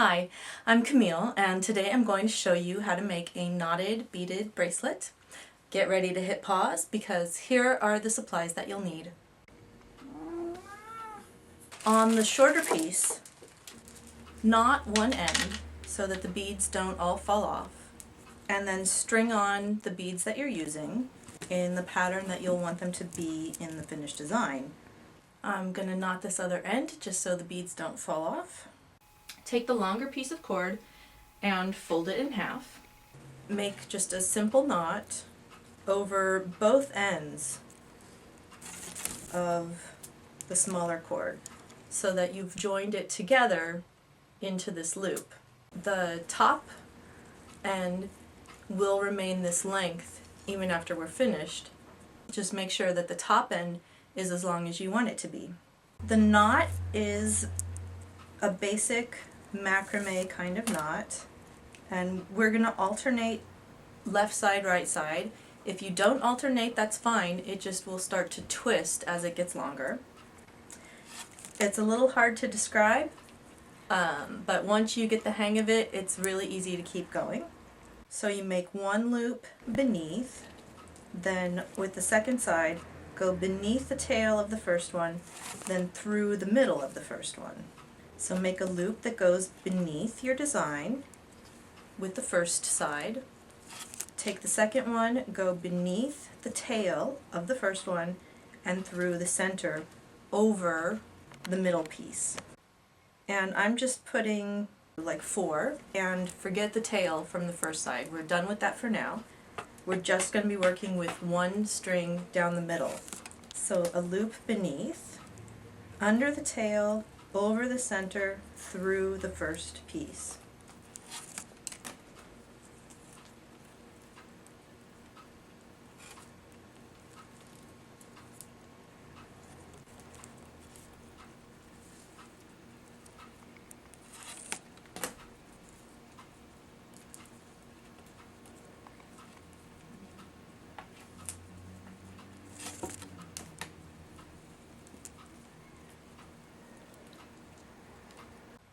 Hi, I'm Camille, and today I'm going to show you how to make a knotted beaded bracelet. Get ready to hit pause because here are the supplies that you'll need. On the shorter piece, knot one end so that the beads don't all fall off, and then string on the beads that you're using in the pattern that you'll want them to be in the finished design. I'm going to knot this other end just so the beads don't fall off. Take the longer piece of cord and fold it in half. Make just a simple knot over both ends of the smaller cord so that you've joined it together into this loop. The top end will remain this length even after we're finished. Just make sure that the top end is as long as you want it to be. The knot is a basic macrame kind of knot, and we're going to alternate left side, right side. If you don't alternate, that's fine, it just will start to twist as it gets longer. It's a little hard to describe, but once you get the hang of it, it's really easy to keep going. So you make one loop beneath, then with the second side, go beneath the tail of the first one, then through the middle of the first one. So make a loop that goes beneath your design with the first side. Take the second one, go beneath the tail of the first one and through the center over the middle piece. And I'm just putting like 4 and forget the tail from the first side. We're done with that for now. We're just going to be working with one string down the middle. So a loop beneath, under the tail, over the center, through the first piece.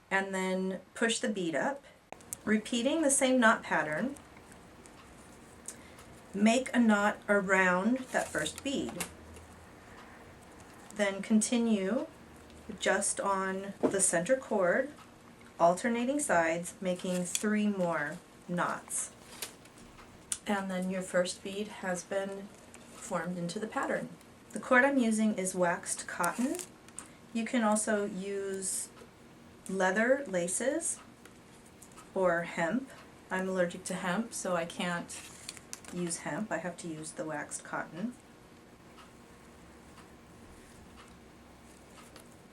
And then push the bead up. Repeating the same knot pattern, make a knot around that first bead. Then continue just on the center cord, alternating sides, making 3 more knots. And then your first bead has been formed into the pattern. The cord I'm using is waxed cotton. You can also use leather laces or hemp. I'm allergic to hemp, so I can't use hemp. I have to use the waxed cotton.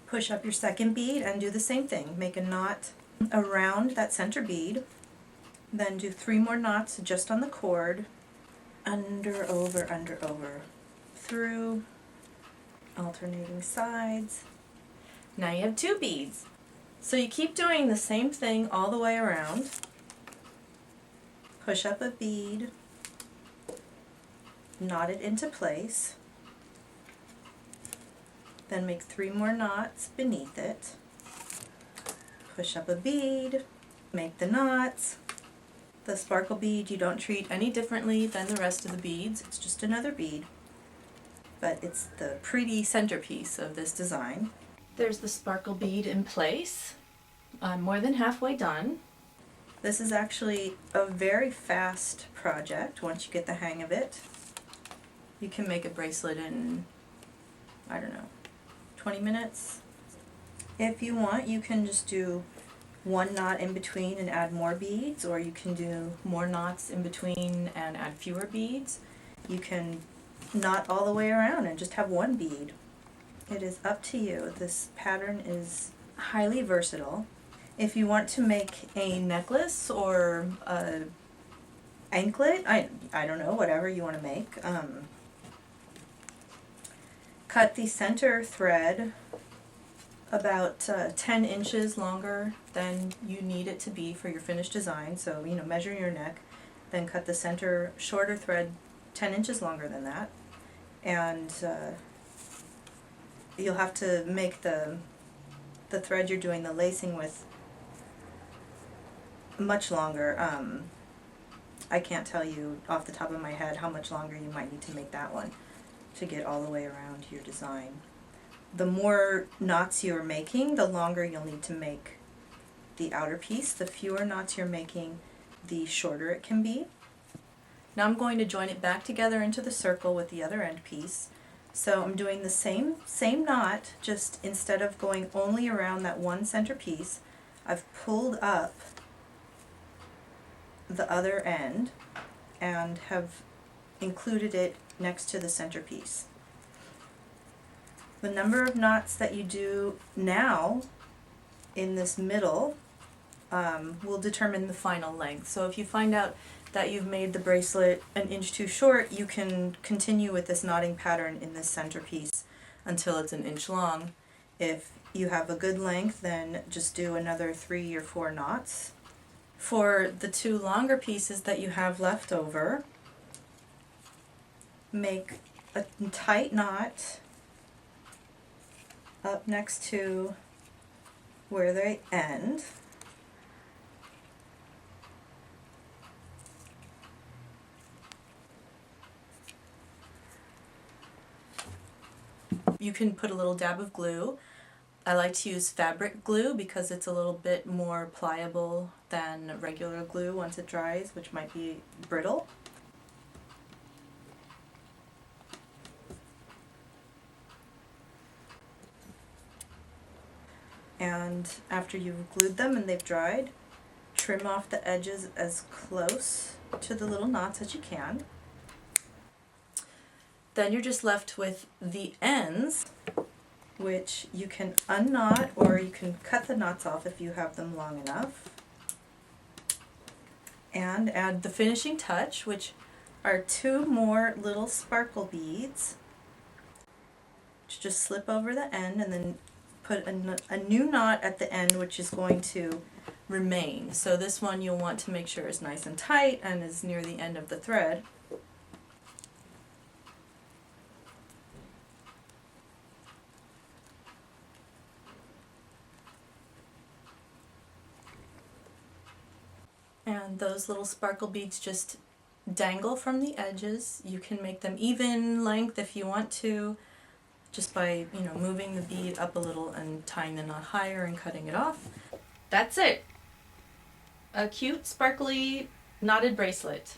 Push up your second bead and do the same thing. Make a knot around that center bead, then do 3 more knots just on the cord, under, over, through, alternating sides. Now you have 2 beads. So you keep doing the same thing all the way around. Push up a bead, knot it into place, then make 3 more knots beneath it. Push up a bead, make the knots. The sparkle bead you don't treat any differently than the rest of the beads. It's just another bead, but it's the pretty centerpiece of this design. There's the sparkle bead in place. I'm more than halfway done. This is actually a very fast project once you get the hang of it. You can make a bracelet in, I don't know, 20 minutes. If you want, you can just do 1 knot in between and add more beads, or you can do more knots in between and add fewer beads. You can knot all the way around and just have 1 bead. It is up to you. This pattern is highly versatile. If you want to make a necklace or a anklet, I don't know, whatever you want to make, cut the center thread about 10 inches longer than you need it to be for your finished design. So, measure your neck, then cut the center shorter thread 10 inches longer than that, and you'll have to make the thread you're doing the lacing with much longer. I can't tell you off the top of my head how much longer you might need to make that one to get all the way around your design. The more knots you're making, the longer you'll need to make the outer piece. The fewer knots you're making, the shorter it can be. Now I'm going to join it back together into the circle with the other end piece. So I'm doing the same knot, just instead of going only around that one center piece, I've pulled up the other end and have included it next to the center piece. The number of knots that you do now in this middle will determine the final length. So if you find out that you've made the bracelet an inch too short, you can continue with this knotting pattern in this center piece until it's an inch long. If you have a good length, then just do another 3 or 4 knots. For the 2 longer pieces that you have left over, make a tight knot up next to where they end. You can put a little dab of glue. I like to use fabric glue because it's a little bit more pliable than regular glue once it dries, which might be brittle. And after you've glued them and they've dried, trim off the edges as close to the little knots as you can. Then you're just left with the ends, which you can unknot or you can cut the knots off if you have them long enough. And add the finishing touch, which are 2 more little sparkle beads, which just slip over the end and then put a new knot at the end, which is going to remain. So this one you'll want to make sure is nice and tight and is near the end of the thread. And those little sparkle beads just dangle from the edges. You can make them even length if you want to, just by, moving the bead up a little and tying the knot higher and cutting it off. That's it. A cute, sparkly, knotted bracelet.